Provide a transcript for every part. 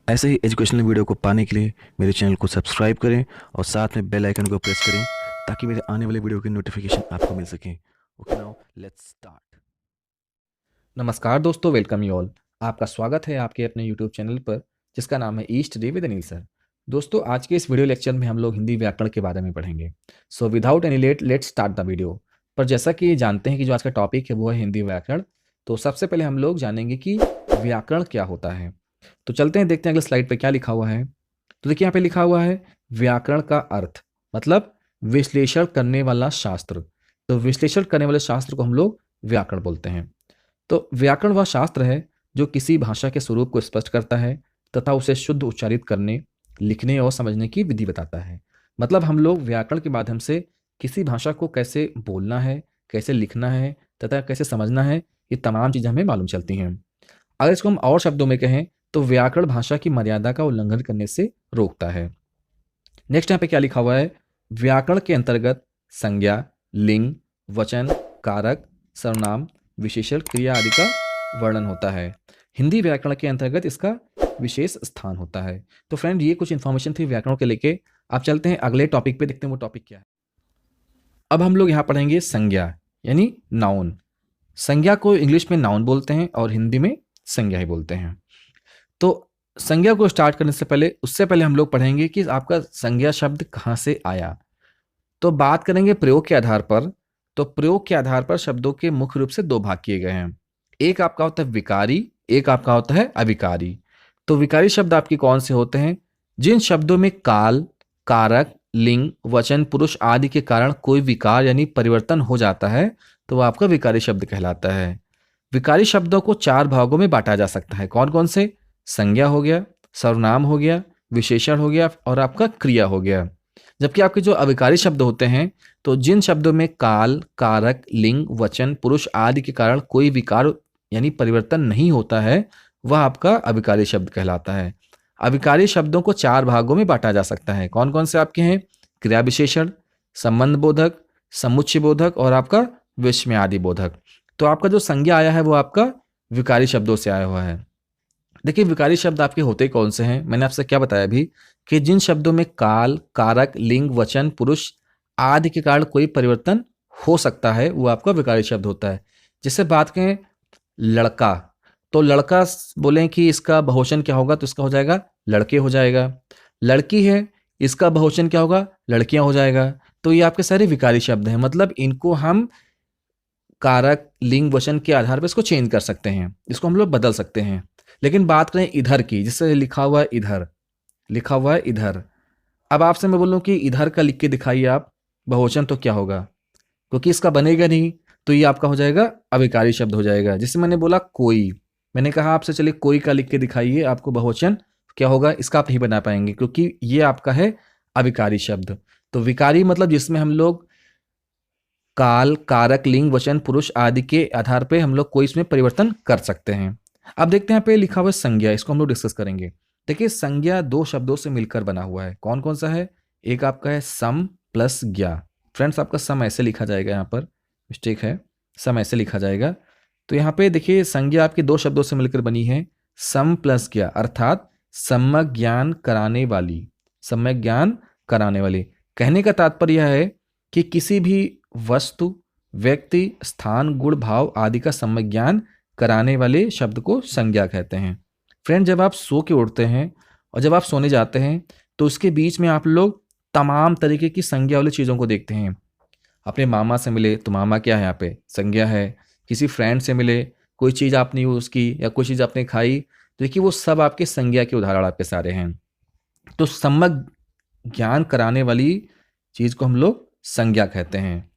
ऐसे ही educational video को पाने के लिए मेरे चैनल को सब्सक्राइब करें और साथ में बेल आइकन को प्रेस करें ताकि मेरे आने वाले वीडियो की नोटिफिकेशन आपको मिल सके। Okay, now let's start. नमस्कार दोस्तों, वेलकम यू ऑल। आपका स्वागत है आपके अपने यूट्यूब चैनल पर जिसका नाम है east day with Anil sir. दोस्तों, आज के इस वीडियो लेक्चर में हम लोग हिंदी व्याकरण के बारे में पढ़ेंगे। So without any let let's start the video. पर जैसा कि जानते हैं कि जो आज का टॉपिक है वो है हिंदी व्याकरण, तो सबसे पहले हम लोग जानेंगे कि व्याकरण क्या होता है। तो चलते हैं, देखते हैं अगले स्लाइड पर क्या लिखा हुआ है। तो देखिए यहाँ पे लिखा हुआ है व्याकरण का अर्थ मतलब विश्लेषण करने वाला शास्त्र। तो विश्लेषण करने वाले शास्त्र को हम लोग व्याकरण बोलते हैं। तो व्याकरण वह शास्त्र है जो किसी भाषा के स्वरूप को स्पष्ट करता है तथा उसे शुद्ध उच्चारित करने, लिखने और समझने की विधि बताता है। मतलब हम लोग व्याकरण के माध्यम से किसी भाषा को कैसे बोलना है, कैसे लिखना है तथा कैसे समझना है, ये तमाम चीज़ें हमें मालूम चलती हैं। अगर इसको हम और शब्दों में कहें तो व्याकरण भाषा की मर्यादा का उल्लंघन करने से रोकता है। नेक्स्ट यहाँ पे क्या लिखा हुआ है, व्याकरण के अंतर्गत संज्ञा, लिंग, वचन, कारक, सर्वनाम, विशेषण, क्रिया आदि का वर्णन होता है। हिंदी व्याकरण के अंतर्गत इसका विशेष स्थान होता है। तो फ्रेंड, ये कुछ इन्फॉर्मेशन थी व्याकरण के लेके। आप चलते हैं अगले टॉपिक पे, देखते हैं वो टॉपिक क्या है। अब हम लोग यहाँ पढ़ेंगे संज्ञा यानी नाउन। संज्ञा को इंग्लिश में नाउन बोलते हैं और हिंदी में संज्ञा ही बोलते हैं। तो संज्ञा को स्टार्ट करने से पहले, उससे पहले हम लोग पढ़ेंगे कि आपका संज्ञा शब्द कहाँ से आया। तो बात करेंगे प्रयोग के आधार पर। तो प्रयोग के आधार पर शब्दों के मुख्य रूप से दो भाग किए गए हैं। एक आपका होता है विकारी, एक आपका होता है अविकारी। तो विकारी शब्द आपके कौन से होते हैं? जिन शब्दों में काल, कारक, लिंग, वचन, पुरुष आदि के कारण कोई विकार यानी परिवर्तन हो जाता है तो वह आपका विकारी शब्द कहलाता है। विकारी शब्दों को चार भागों में बांटा जा सकता है। कौन कौन से? संज्ञा हो गया, सर्वनाम हो गया, विशेषण हो गया और आपका क्रिया हो गया। जबकि आपके जो अविकारी शब्द होते हैं, तो जिन शब्दों में काल, कारक, लिंग, वचन, पुरुष आदि के कारण कोई विकार यानी परिवर्तन नहीं होता है, वह आपका अविकारी शब्द कहलाता है। अविकारी शब्दों को चार भागों में बांटा जा सकता है। कौन कौन से आपके हैं? क्रिया विशेषण, संबंध बोधक, समुच्चय बोधक और आपका विस्मयादि बोधक। तो आपका जो संज्ञा आया है वो आपका विकारी शब्दों से आया हुआ है। देखिए, विकारी शब्द आपके होते कौन से हैं? मैंने आपसे क्या बताया अभी कि जिन शब्दों में काल, कारक, लिंग, वचन, पुरुष आदि के कारण कोई परिवर्तन हो सकता है वो आपका विकारी शब्द होता है। जैसे बात करें लड़का, तो लड़का बोलें कि इसका बहुवचन क्या होगा, तो इसका हो जाएगा लड़के हो जाएगा। लड़की है, इसका बहुवचन क्या होगा? लड़कियां हो जाएगा। तो ये आपके सारे विकारी शब्द हैं। मतलब इनको हम कारक, लिंग, वचन के आधार पर इसको चेंज कर सकते हैं, इसको हम लोग बदल सकते हैं। लेकिन बात करें इधर की, जिससे लिखा हुआ है इधर, लिखा हुआ है इधर। अब आपसे मैं बोलूं कि इधर का लिख के दिखाइए आप बहुवचन, तो क्या होगा? क्योंकि इसका बनेगा नहीं, तो ये आपका हो जाएगा अविकारी शब्द हो जाएगा। जैसे मैंने बोला कोई, मैंने कहा आपसे चलिए कोई का लिख के दिखाइए आपको बहुवचन, क्या होगा? इसका आप नहीं बना पाएंगे क्योंकि ये आपका है अविकारी शब्द। तो विकारी मतलब जिसमें हम लोग काल, कारक, लिंग, वचन, पुरुष आदि के आधार पे हम लोग कोई इसमें परिवर्तन कर सकते हैं। अब देखते हैं यहाँ पे लिखा हुआ है संज्ञा, इसको हम लोग डिस्कस करेंगे। देखिए, संज्ञा दो शब्दों से मिलकर बना हुआ है। कौन कौन सा है? एक आपका है सम प्लस ज्ञा। फ्रेंड्स, आपका सम ऐसे लिखा जाएगा, यहाँ पर मिस्टेक है, सम ऐसे लिखा जाएगा। तो यहाँ पे देखिए संज्ञा आपकी दो शब्दों से मिलकर बनी है, सम प्लस ज्ञा, अर्थात सम्यक ज्ञान कराने वाली। सम्यक ज्ञान कराने वाली कहने का तात्पर्य यह है कि किसी भी वस्तु, व्यक्ति, स्थान, गुण, भाव आदि का सम्यक ज्ञान कराने वाले शब्द को संज्ञा कहते हैं। फ्रेंड, जब आप सो के उठते हैं और जब आप सोने जाते हैं तो उसके बीच में आप लोग तमाम तरीके की संज्ञा वाली चीज़ों को देखते हैं। अपने मामा से मिले तो मामा क्या है? यहाँ पे संज्ञा है। किसी फ्रेंड से मिले, कोई चीज़ आपने यूज़ की या कोई चीज़ आपने खाई, तो देखिए वो सब आपके संज्ञा के उदाहरण आपके सारे हैं। तो सम्यक ज्ञान कराने वाली चीज़ को हम लोग संज्ञा कहते हैं।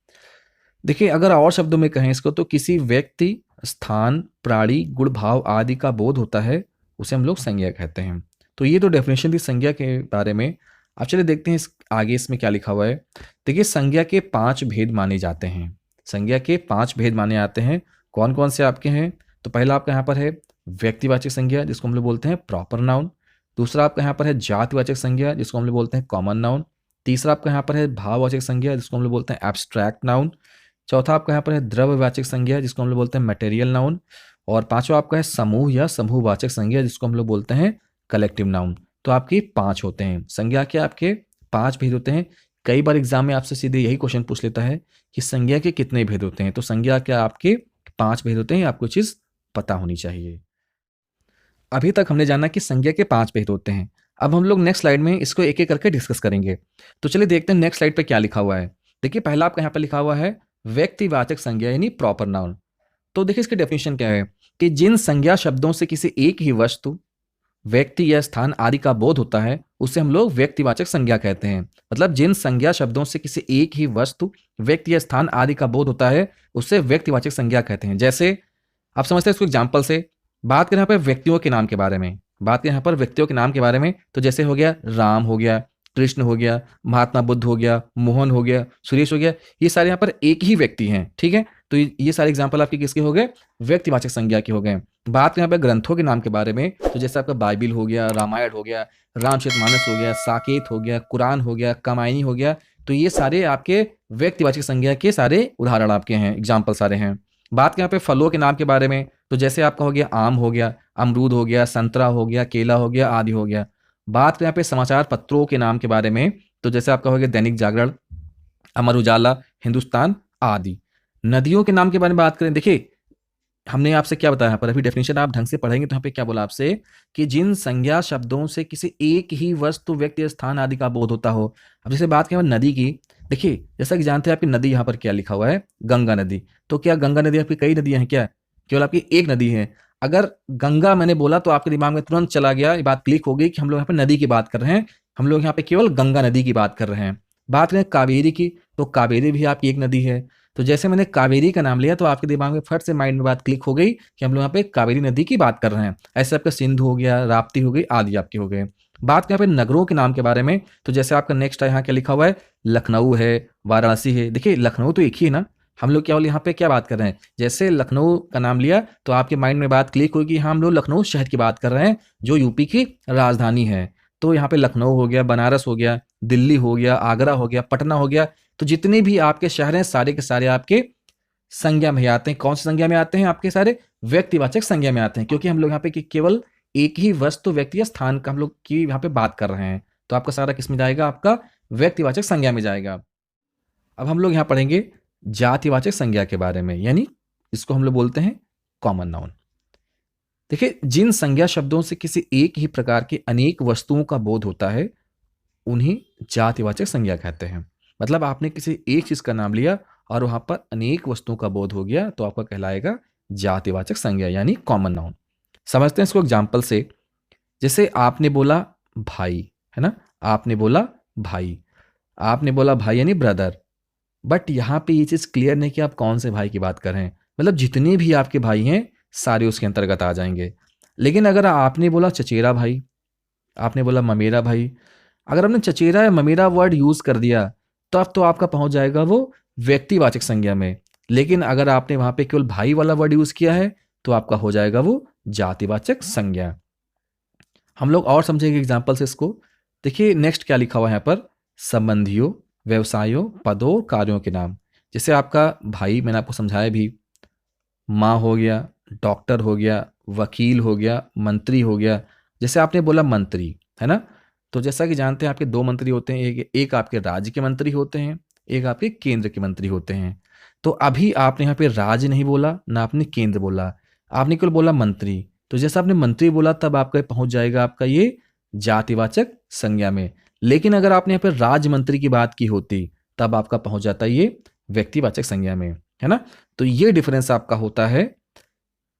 देखिए, अगर और शब्दों में कहें इसको, तो किसी व्यक्ति, स्थान, प्राणी, गुण, भाव आदि का बोध होता है, उसे हम लोग संज्ञा कहते हैं। तो ये तो डेफिनेशन थी संज्ञा के बारे में। अब चलिए देखते हैं आगे इसमें क्या लिखा हुआ है। देखिए, संज्ञा के 5 भेद माने जाते हैं। संज्ञा के 5 भेद माने जाते हैं। कौन कौन से आपके हैं? तो पहला आपका यहाँ पर है व्यक्तिवाचक संज्ञा, जिसको हम लोग बोलते हैं प्रॉपर नाउन। दूसरा आपका यहाँ पर है जातिवाचक संज्ञा, जिसको हम लोग बोलते हैं कॉमन नाउन। तीसरा आपका यहाँ पर है भाववाचक संज्ञा, जिसको हम लोग बोलते हैं एब्स्ट्रैक्ट नाउन। चौथा आपका यहाँ पर है द्रव्यवाचक संज्ञा, जिसको हम लोग बोलते हैं मटेरियल नाउन। और पांचवा आपका है समूह या समूहवाचक संज्ञा, जिसको हम लोग बोलते हैं कलेक्टिव नाउन। तो आपके 5 होते हैं। संज्ञा के आपके 5 भेद होते हैं। कई बार एग्जाम में आपसे सीधे यही क्वेश्चन पूछ लेता है कि संज्ञा के कितने भेद होते हैं। तो संज्ञा के आपके 5 भेद होते हैं, आपको चीज पता होनी चाहिए। अभी तक हमने जाना कि संज्ञा के 5 भेद होते हैं। अब हम लोग नेक्स्ट स्लाइड में इसको एक एक करके डिस्कस करेंगे। तो चलिए देखते हैं नेक्स्ट स्लाइड पे क्या लिखा हुआ है। देखिए पहला आपका यहाँ पे लिखा हुआ है व्यक्तिवाचक संज्ञा यानी प्रॉपर नाउन। तो देखिए इसकी डेफिनेशन क्या है कि जिन संज्ञा शब्दों से किसी एक ही वस्तु, व्यक्ति या स्थान आदि का बोध होता है उसे हम लोग व्यक्तिवाचक संज्ञा कहते हैं। मतलब जिन संज्ञा शब्दों से किसी एक ही वस्तु, व्यक्ति या स्थान आदि का बोध होता है उसे व्यक्तिवाचक संज्ञा कहते हैं। जैसे आप समझते हैं इसको एग्जाम्पल से। बात करें यहाँ पर व्यक्तियों के नाम के बारे में, बात करें यहाँ पर व्यक्तियों के नाम के बारे में, तो जैसे हो गया राम हो गया, कृष्ण हो गया, महात्मा बुद्ध हो गया, मोहन हो गया, सुरेश हो गया, ये सारे यहाँ पर एक ही व्यक्ति हैं। ठीक है, तो ये सारे एग्जाम्पल आपके किसके हो गए? व्यक्तिवाचक संज्ञा के हो गए। बात करें यहाँ पर ग्रंथों के नाम के बारे में, तो जैसे आपका बाइबिल हो गया, रामायण हो गया, रामचरितमानस हो गया, साकेत हो गया, कुरान हो गया, कामायनी हो गया, तो ये सारे आपके व्यक्तिवाचक संज्ञा के सारे उदाहरण आपके हैं, एग्जाम्पल सारे हैं। बात करें यहाँ पे फलों के नाम के बारे में, तो जैसे आपका हो गया आम हो गया, अमरूद हो गया, संतरा हो गया, केला हो गया, आदि हो गया। बात करें यहाँ पे समाचार पत्रों के नाम के बारे में, तो जैसे आपका हो गया दैनिक जागरण, अमर उजाला, हिंदुस्तान आदि। नदियों के नाम के बारे में बात करें, देखिए हमने आपसे क्या बताया यहाँ पर, अभी डेफिनेशन आप ढंग से पढ़ेंगे तो यहाँ पे क्या बोला आपसे कि जिन संज्ञा शब्दों से किसी एक ही वस्तु, व्यक्ति, स्थान आदि का बोध होता हो। अब जैसे बात करें नदी की, देखिए जैसा कि जानते हैं आपकी नदी यहाँ पर क्या लिखा हुआ है, गंगा नदी। तो क्या गंगा नदी आपकी कई नदियां हैं क्या? केवल आपकी एक नदी है। अगर गंगा मैंने बोला तो आपके दिमाग में तुरंत चला गया, ये बात क्लिक हो गई कि हम लोग यहाँ पे नदी की बात कर रहे हैं, हम लोग यहाँ पे केवल गंगा नदी की बात कर रहे हैं। बात करें कावेरी की, तो कावेरी भी आपकी एक नदी है। तो जैसे मैंने कावेरी का नाम लिया तो आपके दिमाग में फट से माइंड में बात क्लिक हो गई कि हम लोग यहाँ पे कावेरी नदी की बात कर रहे हैं। ऐसे आपका सिंधु हो गया, राप्ती हो गई, आदि आपके हो गए। बात करें यहाँ पे नगरों के नाम के बारे में, तो जैसे आपका नेक्स्ट यहाँ क्या लिखा हुआ है, लखनऊ है, वाराणसी है। देखिए लखनऊ तो एक ही है ना, हम लोग केवल यहाँ पे क्या बात कर रहे हैं, जैसे लखनऊ का नाम लिया तो आपके माइंड में बात क्लिक होगी, हाँ हम लोग लखनऊ शहर की बात कर रहे हैं जो यूपी की राजधानी है। तो यहाँ पे लखनऊ हो गया, बनारस हो गया, दिल्ली हो गया, आगरा हो गया, पटना हो गया। तो जितने भी आपके शहर हैं सारे के सारे आपके संज्ञा में आते हैं। कौन सी संज्ञा में आते हैं? आपके सारे व्यक्तिवाचक संज्ञा में आते हैं, क्योंकि हम लोग यहाँ पे केवल एक ही वस्तु, व्यक्ति या स्थान का हम लोग की यहाँ पे बात कर रहे हैं। तो आपका सारा किस में जाएगा? आपका व्यक्तिवाचक संज्ञा में जाएगा। अब हम लोग यहाँ पढ़ेंगे जातिवाचक संज्ञा के बारे में, यानी इसको हम लोग बोलते हैं कॉमन नाउन। देखिए जिन संज्ञा शब्दों से किसी एक ही प्रकार की अनेक वस्तुओं का बोध होता है उन्हें जातिवाचक संज्ञा कहते हैं। मतलब आपने किसी एक चीज का नाम लिया और वहां पर अनेक वस्तुओं का बोध हो गया तो आपका कहलाएगा जातिवाचक संज्ञा यानी कॉमन नाउन। समझते हैं इसको एग्जाम्पल से। जैसे आपने बोला भाई, है ना, आपने बोला भाई, आपने बोला भाई यानी ब्रदर, बट यहाँ पे ये चीज क्लियर नहीं कि आप कौन से भाई की बात कर रहे हैं। मतलब जितने भी आपके भाई हैं सारे उसके अंतर्गत आ जाएंगे। लेकिन अगर आपने बोला चचेरा भाई, आपने बोला ममेरा भाई, अगर आपने चचेरा या ममेरा वर्ड यूज कर दिया तो अब तो आपका पहुंच जाएगा वो व्यक्तिवाचक संज्ञा में। लेकिन अगर आपने वहां पे केवल भाई वाला वर्ड यूज किया है तो आपका हो जाएगा वो जातिवाचक संज्ञा। हम लोग और समझेंगे एग्जाम्पल से इसको। देखिए नेक्स्ट क्या लिखा हुआ है यहाँ पर, संबंधियों, व्यवसायों, पदों, कार्यों के नाम। जैसे आपका भाई मैंने आपको समझाया भी, माँ हो गया, डॉक्टर हो गया, वकील हो गया, मंत्री हो गया। जैसे आपने बोला मंत्री, है ना, तो जैसा कि जानते हैं आपके 2 मंत्री होते हैं, एक आपके राज्य के मंत्री होते हैं, एक आपके केंद्र के मंत्री होते हैं। तो अभी आपने यहाँ पे राज्य नहीं बोला ना आपने केंद्र बोला, आपने केवल बोला मंत्री। तो जैसा आपने मंत्री बोला तब आपका पहुंच जाएगा आपका ये जातिवाचक संज्ञा में। लेकिन अगर आपने यहाँ पे राज्य मंत्री की बात की होती तब आपका पहुंच जाता है ये व्यक्तिवाचक संज्ञा में, है ना। तो ये डिफरेंस आपका होता है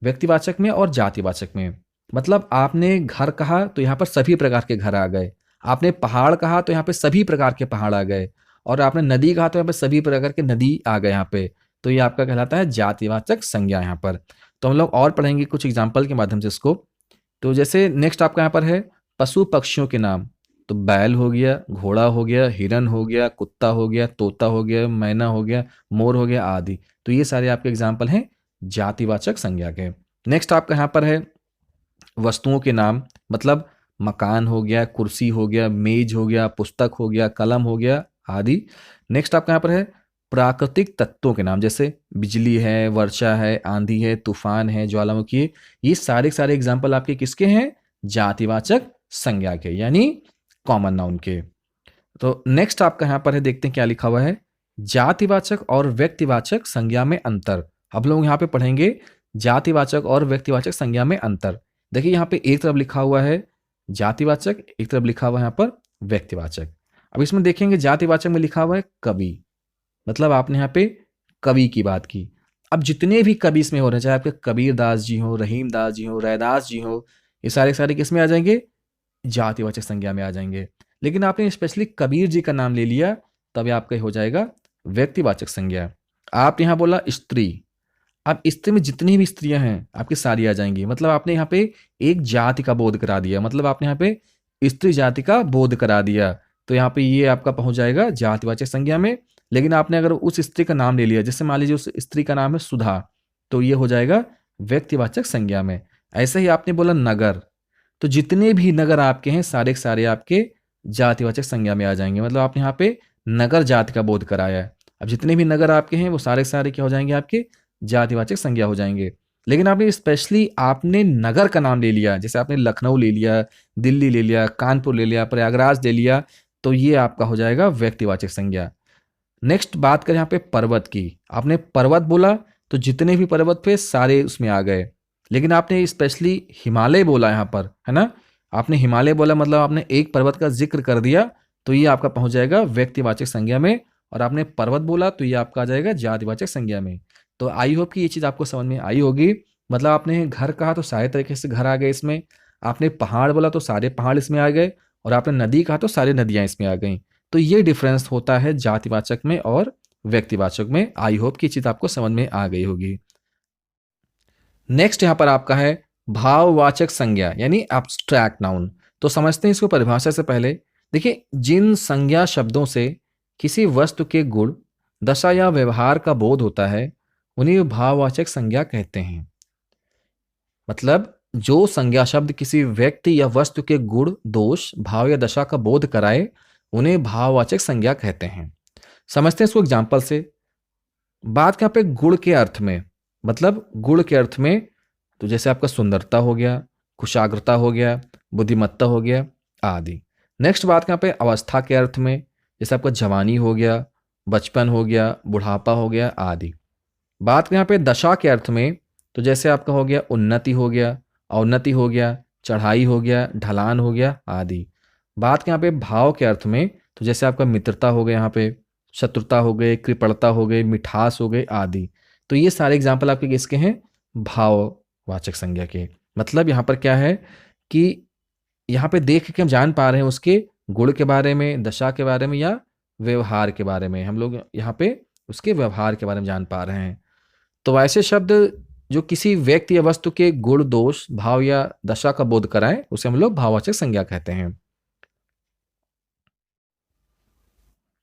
व्यक्तिवाचक में और जातिवाचक में। मतलब आपने घर कहा तो यहाँ पर सभी प्रकार के घर आ गए, आपने पहाड़ कहा तो यहाँ पे सभी प्रकार के पहाड़ आ गए, और आपने नदी कहा तो यहाँ पे सभी प्रकार के नदी आ गए यहाँ पे। तो ये आपका कहलाता है जातिवाचक संज्ञा यहाँ पर। तो हम लोग और पढ़ेंगे कुछ एग्जाम्पल के माध्यम से इसको। तो जैसे नेक्स्ट आपका यहाँ पर है पशु पक्षियों के नाम। तो बैल हो गया, घोड़ा हो गया, हिरन हो गया, कुत्ता हो गया, तोता हो गया, मैना हो गया, मोर हो गया, आदि। तो ये सारे आपके एग्जाम्पल हैं जातिवाचक संज्ञा के। नेक्स्ट आपका यहाँ पर है वस्तुओं के नाम। मतलब मकान हो गया, कुर्सी हो गया, मेज हो गया, पुस्तक हो गया, कलम हो गया, आदि। नेक्स्ट आपका यहाँ पर है प्राकृतिक तत्वों के नाम। जैसे बिजली है, वर्षा है, आंधी है, तूफान है, ज्वालामुखी है। ये सारे सारे एग्जाम्पल आपके किसके हैं? जातिवाचक संज्ञा के, यानी कॉमन नाउन के। तो नेक्स्ट आपका यहाँ पर है, देखते हैं क्या लिखा हुआ है, जातिवाचक और व्यक्तिवाचक संज्ञा में अंतर। अब लोग यहाँ पे पढ़ेंगे जातिवाचक और व्यक्तिवाचक संज्ञा में अंतर। देखिए यहाँ पे एक तरफ लिखा हुआ है जातिवाचक, एक तरफ लिखा हुआ है यहाँ पर व्यक्तिवाचक। अब इसमें देखेंगे जातिवाचक में लिखा हुआ है कवि, मतलब आपने यहाँ पे कवि की बात की। अब जितने भी कवि इसमें हो रहे हैं, चाहे आपके कबीर दास जी हो, रहीम दास जी हो, रैदास जी हो, ये सारे सारे किस में आ जाएंगे, जातिवाचक संज्ञा में आ जाएंगे। लेकिन आपने स्पेशली कबीर जी का नाम ले लिया, तब आपका हो जाएगा व्यक्तिवाचक संज्ञा। आप यहाँ बोला स्त्री, अब स्त्री में जितनी भी स्त्रियां हैं आपकी सारी आ जाएंगी, मतलब आपने यहाँ पे एक जाति का बोध करा दिया, मतलब आपने यहाँ पे स्त्री जाति का बोध करा दिया, तो यहाँ पे ये आपका पहुंच जाएगा जातिवाचक संज्ञा में। लेकिन आपने अगर उस स्त्री का नाम ले लिया, जैसे मान लीजिए उस स्त्री का नाम है सुधा, तो ये हो जाएगा व्यक्तिवाचक संज्ञा में। ऐसे ही आपने बोला नगर, तो जितने भी नगर आपके हैं सारे के सारे आपके जातिवाचक संज्ञा में आ जाएंगे, मतलब आपने यहाँ पे नगर जाति का बोध कराया है। अब जितने भी नगर आपके हैं वो सारे के सारे क्या हो जाएंगे, आपके जातिवाचक संज्ञा हो जाएंगे। लेकिन आपने स्पेशली आपने नगर का नाम ले लिया, जैसे आपने लखनऊ ले लिया, दिल्ली ले लिया, कानपुर ले लिया, प्रयागराज ले लिया, तो ये आपका हो जाएगा व्यक्तिवाचक संज्ञा। नेक्स्ट बात करें यहाँ पे पर्वत की, आपने पर्वत बोला तो जितने भी पर्वत थे सारे उसमें आ गए। लेकिन आपने स्पेशली हिमालय बोला यहाँ पर, है ना, आपने हिमालय बोला मतलब आपने एक पर्वत का जिक्र कर दिया, तो ये आपका पहुंच जाएगा व्यक्तिवाचक संज्ञा में। और आपने पर्वत बोला तो ये आपका आ जाएगा जातिवाचक संज्ञा में। तो आई होप कि ये चीज़ आपको समझ में आई होगी। मतलब आपने घर कहा तो सारे तरीके से घर आ गए इसमें, आपने पहाड़ बोला तो सारे पहाड़ इसमें आ गए, और आपने नदी कहा तो सारी नदियाँ इसमें आ गई। तो ये डिफरेंस होता है जातिवाचक में और व्यक्तिवाचक में। आई होप कि चीज आपको समझ में आ गई होगी। नेक्स्ट यहां पर आपका है भाववाचक संज्ञा, यानी एब्स्ट्रैक्ट नाउन। तो समझते हैं इसको परिभाषा से पहले। देखिए, जिन संज्ञा शब्दों से किसी वस्तु के गुण, दशा या व्यवहार का बोध होता है उन्हें भाववाचक संज्ञा कहते हैं। मतलब जो संज्ञा शब्द किसी व्यक्ति या वस्तु के गुण, दोष, भाव या दशा का बोध कराए उन्हें भाववाचक संज्ञा कहते हैं। समझते हैं इसको एग्जाम्पल से। बात यहाँ पे गुण के अर्थ में, मतलब गुण के अर्थ में तो जैसे आपका सुंदरता हो गया, कुशाग्रता हो गया, बुद्धिमत्ता हो गया आदि। नेक्स्ट बात यहाँ पे अवस्था के अर्थ में, जैसे आपका जवानी हो गया, बचपन हो गया, बुढ़ापा हो गया आदि। बात यहाँ पे दशा के अर्थ में, तो जैसे आपका हो गया उन्नति हो गया, अवनति हो गया, चढ़ाई हो गया, ढलान हो गया आदि। बात यहाँ पे भाव के अर्थ में, तो जैसे आपका मित्रता हो गया, यहाँ पे शत्रुता हो गई, कृपणता हो गई, मिठास हो गई आदि। तो ये सारे एग्जाम्पल आपके किसके हैं, भाववाचक संज्ञा के। मतलब यहाँ पर क्या है कि यहाँ पे देख के हम जान पा रहे हैं उसके गुण के बारे में, दशा के बारे में या व्यवहार के बारे में, हम लोग यहाँ पे उसके व्यवहार के बारे में जान पा रहे हैं। तो ऐसे शब्द जो किसी व्यक्ति या वस्तु के गुण, दोष, भाव या दशा का बोध कराएं उसे हम लोग भाववाचक संज्ञा कहते हैं।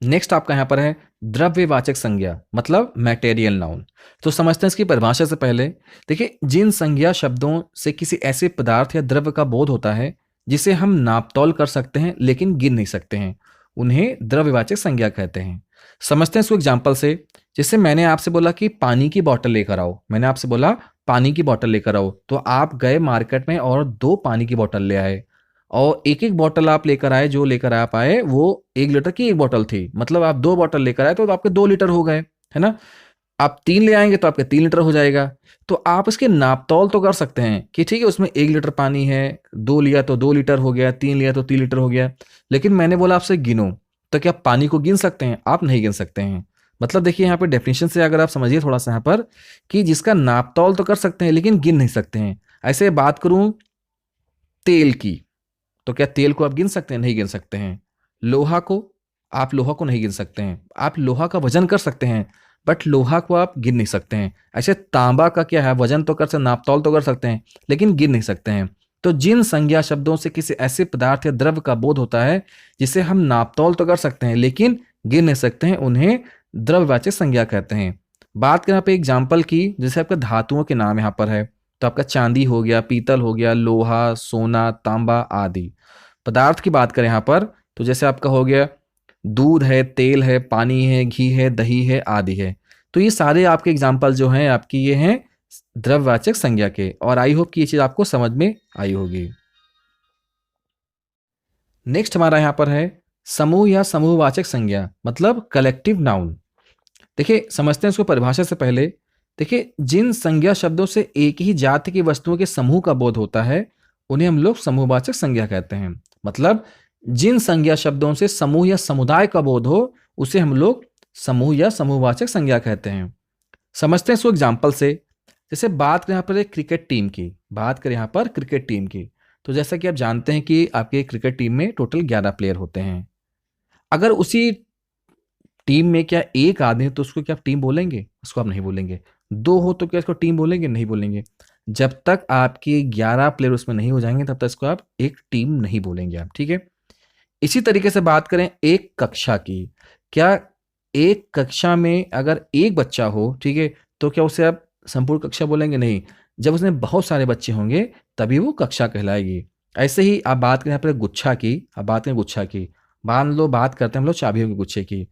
नेक्स्ट आपका यहां पर है द्रव्यवाचक संज्ञा, मतलब मैटेरियल नाउन। तो समझते हैं इसकी परिभाषा से पहले। देखिए, जिन संज्ञा शब्दों से किसी ऐसे पदार्थ या द्रव्य का बोध होता है जिसे हम नापतोल कर सकते हैं लेकिन गिन नहीं सकते हैं, उन्हें द्रव्यवाचक संज्ञा कहते हैं। समझते हैं इसको एग्जाम्पल से। जैसे मैंने आपसे बोला कि पानी की बोतल लेकर आओ, मैंने आपसे बोला पानी की बोतल लेकर आओ, तो आप गए मार्केट में और 2 पानी की बोतल ले आए, और एक एक बोतल आप लेकर आए, जो लेकर आप आए वो 1 लीटर की एक बोतल थी, मतलब आप 2 बोतल लेकर आए तो आपके 2 लीटर हो गए, है ना। आप 3 ले आएंगे तो आपके 3 लीटर हो जाएगा। तो आप इसके नापतोल तो कर सकते हैं कि ठीक है उसमें 1 लीटर पानी है, 2 लिया तो 2 लीटर हो गया, 3 लिया तो 3 लीटर हो गया। लेकिन मैंने बोला आपसे गिनो, तो क्या पानी को गिन सकते हैं? आप नहीं गिन सकते हैं। मतलब देखिए यहाँ पे डेफिनेशन से अगर आप समझिए थोड़ा सा यहाँ पर, कि जिसका नापतोल तो कर सकते हैं लेकिन गिन नहीं सकते हैं। ऐसे बात करूं तेल की, तो क्या तेल को आप गिन सकते हैं? नहीं गिन सकते हैं। लोहा को, आप लोहा को नहीं गिन सकते हैं। आप लोहा का वजन कर सकते हैं बट लोहा को आप गिन नहीं सकते हैं। ऐसे तांबा का क्या है, वजन तो कर सकते, नापतोल तो कर सकते हैं लेकिन गिन नहीं सकते हैं। तो जिन संज्ञा शब्दों से किसी ऐसे पदार्थ या द्रव्य का बोध होता है जिसे हम नापतोल तो कर सकते हैं लेकिन गिन नहीं सकते हैं, उन्हें द्रव्यवाचक संज्ञा कहते हैं। बात करें यहाँ पे एग्जाम्पल की, जैसे आपका धातुओं के नाम यहाँ पर है, तो आपका चांदी हो गया, पीतल हो गया, लोहा, सोना, तांबा आदि। पदार्थ की बात करें यहाँ पर, तो जैसे आपका हो गया दूध है, तेल है, पानी है, घी है, दही है आदि है। तो ये सारे आपके एग्जाम्पल जो हैं आपकी ये हैं द्रव्यवाचक संज्ञा के। और आई होप कि ये चीज आपको समझ में आई होगी। नेक्स्ट हमारा यहाँ पर है समूह या समूहवाचक संज्ञा, मतलब कलेक्टिव नाउन। देखिए समझते हैं इसको परिभाषा से पहले। देखिए जिन संज्ञा शब्दों से एक ही जाति की वस्तुओं के समूह का बोध होता है उन्हें हम लोग समूहवाचक संज्ञा कहते हैं। मतलब जिन संज्ञा शब्दों से समूह या समुदाय का बोध हो उसे हम लोग समूह या समूहवाचक संज्ञा कहते हैं। समझते हैं इसको एग्जाम्पल से। जैसे बात करें यहाँ पर एक क्रिकेट टीम की, बात करें यहाँ पर क्रिकेट टीम की, तो जैसा कि आप जानते हैं कि आपके क्रिकेट टीम में टोटल 11 प्लेयर होते हैं। अगर उसी टीम में क्या एक आदमी है तो उसको क्या आप टीम बोलेंगे? उसको आप नहीं बोलेंगे। 2 हो तो क्या इसको टीम बोलेंगे? नहीं बोलेंगे। जब तक आपके 11 प्लेयर उसमें नहीं हो जाएंगे तब तक इसको आप एक टीम नहीं बोलेंगे आप, ठीक है। इसी तरीके से बात करें एक कक्षा की, क्या एक कक्षा में अगर एक बच्चा हो, ठीक है, तो क्या उसे आप संपूर्ण कक्षा बोलेंगे? नहीं। जब उसमें बहुत सारे बच्चे होंगे तभी वो कक्षा कहलाएगी। ऐसे ही आप बात करें यहाँ पर गुच्छा की, आप बात करें गुच्छा की, मान लो बात करते हैं हम लोग चाबियों के गुच्छे की,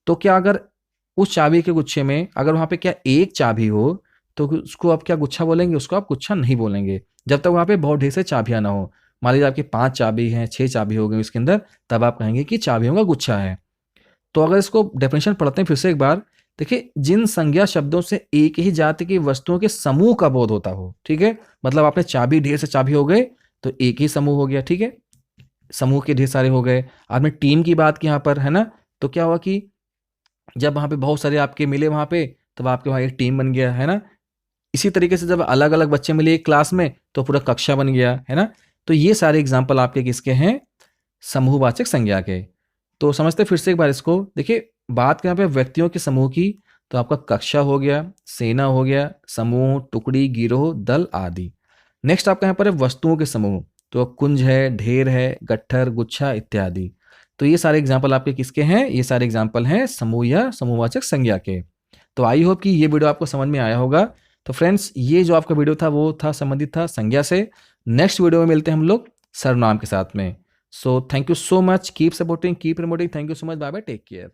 तो क्या अगर उस चाबी के गुच्छे में अगर वहाँ पे क्या एक चाबी हो तो उसको आप क्या गुच्छा बोलेंगे? उसको आप गुच्छा नहीं बोलेंगे जब तक वहाँ पे बहुत ढेर से चाबियाँ ना हो। मान लीजिए आपकी 5 चाबी हैं, 6 चाबी हो गई उसके अंदर, तब आप कहेंगे कि चाबियों का गुच्छा है। तो अगर इसको डेफिनेशन पढ़ते हैं फिर से एक बार, देखिए जिन संज्ञा शब्दों से एक ही जाति की वस्तुओं के समूह का बोध होता हो, ठीक है, मतलब आपने चाबी, ढेर से चाबी हो गए तो एक ही समूह हो गया, ठीक है, समूह के ढेर सारे हो गए। आपने टीम की बात की यहाँ पर, है ना, तो क्या हुआ कि जब वहाँ पे बहुत सारे आपके मिले वहाँ पे तब आपके वहाँ एक टीम बन गया, है ना। इसी तरीके से जब अलग अलग बच्चे मिले एक क्लास में तो पूरा कक्षा बन गया, है ना। तो ये सारे एग्जाम्पल आपके किसके हैं? समूहवाचक संज्ञा के। तो समझते फिर से एक बार इसको। देखिए बात करें यहाँ पे व्यक्तियों के समूह की, तो आपका कक्षा हो गया, सेना हो गया, समूह, टुकड़ी, गिरोह, दल आदि। नेक्स्ट आपका यहाँ पर है वस्तुओं के समूह, तो कुंज है, ढेर है, गट्ठर, गुच्छा इत्यादि। तो ये सारे एग्जाम्पल आपके किसके हैं? ये सारे एग्जाम्पल हैं समूह या समूहवाचक संज्ञा के। तो आई होप कि ये वीडियो आपको समझ में आया होगा। तो फ्रेंड्स ये जो आपका वीडियो था वो था संबंधित था संज्ञा से। नेक्स्ट वीडियो में मिलते हैं हम लोग सर्वनाम के साथ में। So thank you so much, keep supporting, keep promoting, thank you so much, bye bye, take care.